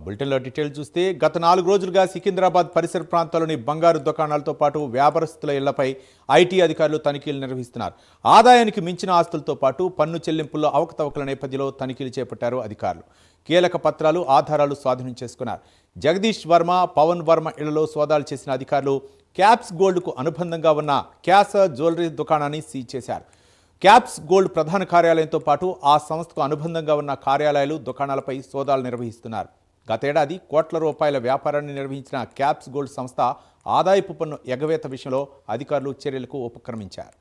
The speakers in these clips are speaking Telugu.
బులెటిన్లో డీటెయిల్ చూస్తే గత 4 రోజులుగా సికింద్రాబాద్ పరిసర ప్రాంతాల్లోని బంగారు దుకాణాలతో పాటు వ్యాపారస్తుల ఇళ్లపై ఐటీ అధికారులు తనిఖీలు నిర్వహిస్తున్నారు. ఆదాయానికి మించిన ఆస్తులతో పాటు పన్ను చెల్లింపుల్లో అవకతవకల నేపథ్యంలో తనిఖీలు చేపట్టారు అధికారులు. కీలక పత్రాలు, ఆధారాలు స్వాధీనం చేసుకున్నారు. జగదీష్ వర్మ, పవన్ వర్మ ఇళ్లలో సోదాలు చేసిన అధికారులు క్యాప్స్ గోల్డ్కు అనుబంధంగా ఉన్న క్యాసా జ్యువెలరీ దుకాణాన్ని సీజ్ చేశారు. క్యాప్స్ గోల్డ్ ప్రధాన కార్యాలయంతో పాటు ఆ సంస్థకు అనుబంధంగా ఉన్న కార్యాలయాలు, దుకాణాలపై సోదాలు నిర్వహిస్తున్నారు. గతేడాది కోట్ల రూపాయల వ్యాపారాన్ని నిర్వహించిన క్యాప్స్ గోల్డ్ సంస్థ ఆదాయపు పన్ను ఎగవేత విషయంలో అధికారులు చర్యలకు ఉపక్రమించారు.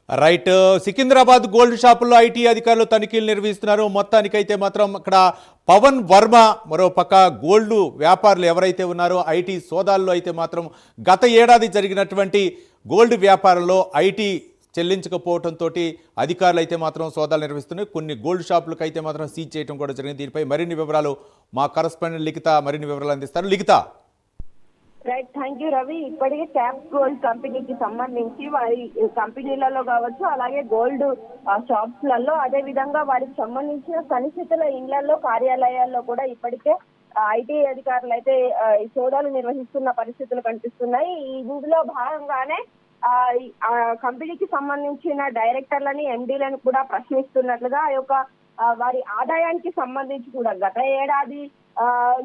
రైట్, సికింద్రాబాద్ గోల్డ్ షాపుల్లో ఐటీ అధికారులు తనిఖీలు నిర్వహిస్తున్నారు. మొత్తానికైతే మాత్రం అక్కడ పవన్ వర్మ, మరో పక్క గోల్డ్ వ్యాపారులు ఎవరైతే ఉన్నారో ఐటీ సోదాల్లో అయితే మాత్రం గత ఏడాది జరిగినటువంటి గోల్డ్ వ్యాపారంలో ఐటీ చెల్లించకపోవడంతో అధికారులు అయితే మాత్రం సోదాలు నిర్వహిస్తున్నాయి. కొన్ని గోల్డ్ షాపులకు అయితే మాత్రం సీజ్ చేయడం కూడా జరిగింది. దీనిపై మరిన్ని వివరాలు మా కరస్పాండెంట్ లిఖిత మరిన్ని వివరాలు అందిస్తారు. Likhitha. Right, thank you Ravi. ఇప్పటికే క్యాప్స్ గోల్డ్ కంపెనీకి సంబంధించి వారి కంపెనీలలో కావచ్చు, అలాగే గోల్డ్ షాప్స్ లలో, అదే విధంగా వారికి సంబంధించిన సన్నిహితుల ఇళ్లలో, కార్యాలయాల్లో కూడా ఇప్పటికే ఐటీ అధికారులు అయితే సోదాలు నిర్వహిస్తున్న పరిస్థితులు కనిపిస్తున్నాయి. ఇందులో భాగంగానే ఆ కంపెనీకి సంబంధించిన డైరెక్టర్లని, ఎండీలను కూడా ప్రశ్నిస్తున్నట్లుగా ఆ యొక్క వారి ఆదాయానికి సంబంధించి కూడా గత ఏడాది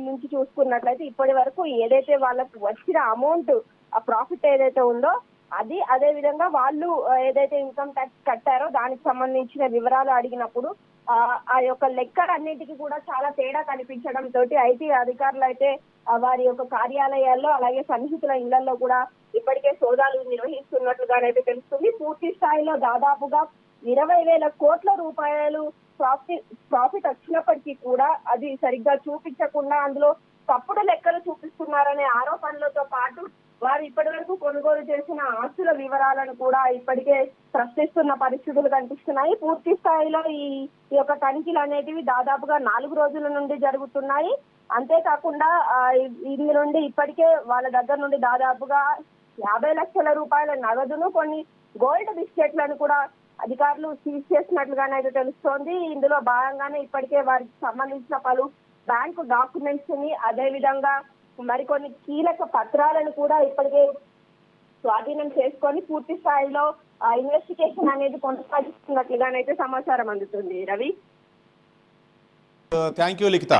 నుంచి చూసుకున్నట్లయితే ఇప్పటి వరకు ఏదైతే వాళ్ళకు వచ్చిన అమౌంట్, ఆ ప్రాఫిట్ ఏదైతే ఉందో అది, అదే విధంగా వాళ్ళు ఏదైతే ఇన్కమ్ ట్యాక్స్ కట్టారో దానికి సంబంధించిన వివరాలు అడిగినప్పుడు ఆ యొక్క లెక్కలన్నింటికి కూడా చాలా తేడా కనిపించడం తోటి ఐటీ అధికారులు అయితే వారి యొక్క కార్యాలయాల్లో, అలాగే సన్నిహితుల ఇళ్లలో కూడా ఇప్పటికే సోదాలు నిర్వహిస్తున్నట్లుగానైతే తెలుస్తుంది. పూర్తి స్థాయిలో దాదాపుగా 20,000 కోట్ల రూపాయలు ప్రాఫిట్ వచ్చినప్పటికీ కూడా అది సరిగ్గా చూపించకుండా అందులో తప్పుడు లెక్కలు చూపిస్తున్నారనే ఆరోపణలతో పాటు వారు ఇప్పటి వరకు కొనుగోలు చేసిన ఆస్తుల వివరాలను కూడా ఇప్పటికే ప్రశ్నిస్తున్న పరిస్థితులు కనిపిస్తున్నాయి. పూర్తి స్థాయిలో ఈ యొక్క తనిఖీలు అనేటివి దాదాపుగా 4 రోజుల నుండి జరుగుతున్నాయి. అంతేకాకుండా ఇందు నుండి ఇప్పటికే వాళ్ళ దగ్గర నుండి దాదాపుగా 50 లక్షల రూపాయల నగదును, కొన్ని గోల్డ్ బిస్కెట్లను కూడా అధికారులు సీజ్ చేసినట్లుగానైతే తెలుస్తోంది. ఇందులో భాగంగానే ఇప్పటికే వారికి సంబంధించిన పలు బ్యాంకు డాక్యుమెంట్స్ ని, అదే విధంగా మరికొన్ని కీలక పత్రాలను కూడా ఇప్పటికే స్వాధీనం చేసుకొని పూర్తి స్థాయిలో ఇన్వెస్టిగేషన్ అనేది కొనసాగిస్తున్నట్లుగానైతే సమాచారం అందుతుంది. రవి. Thank you Likhita.